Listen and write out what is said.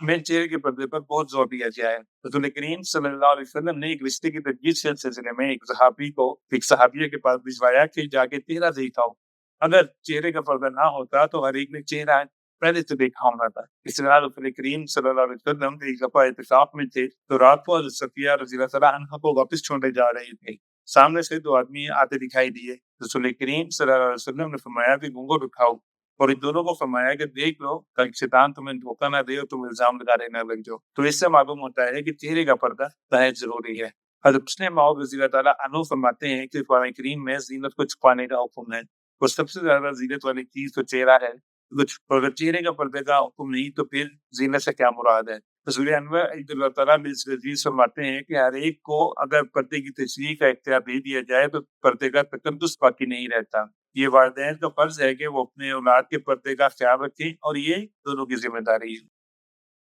میں چہرے کے پردے پر بہت زور دیا گیا ہے۔ رسول کریم صلی اللہ علیہ وسلم نے ایک رشتے کی تجدید کے سلسلے میں ایک صحابیہ کے پاس بھجوایا کہ جا کے چہرہ دکھاؤ۔ اگر چہرے کا پردہ نہ ہوتا تو ہر ایک نے چہرہ پہلے سے دیکھا ہونا تھا۔ اس طرح رسول کریم صلی اللہ علیہ وسلم ایک دفعہ اعتکاف میں تھے تو رات کو حضرت صفیہ رضی اللہ تعالیٰ عنہا کو واپس چھوڑنے جا رہے تھے۔ سامنے سے دو آدمی آتے دکھائی دیے۔ رسول کریم صلی اللہ علیہ وسلم نے فرمایا کہ گھنگھر اٹھاؤ، اور ان دونوں کو فرمایا کہ دیکھ لو تاکہ شیطان تمہیں دھوکہ نہ دے اور تم الزام لگانے نہ لگ جاؤ۔ تو اس سے معلوم ہوتا ہے کہ چہرے کا پردہ بہت ضروری ہے۔ حضرت مسلم موعود رضی اللہ تعالیٰ عنہ فرماتے ہیں کہ قرآن کریم میں زینت کو چھپانے کا حکم ہے، اور سب سے زیادہ زینت والی چیز تو چہرہ ہے۔ اگر چہرے کا پردے کا حکم نہیں تو پھر زینت سے کیا مراد ہے؟ رسول انور اللہ تعالیٰ عزیز فرماتے ہیں کہ ہر ایک کو اگر پردے کی تشریح کا اختیار دے دیا جائے تو پردے کا تقدس باقی نہیں رہتا۔ یہ والدین کا فرض ہے کہ وہ اپنے اولاد کے پردے کا خیال رکھیں، اور یہ دونوں کی ذمہ داری ہے۔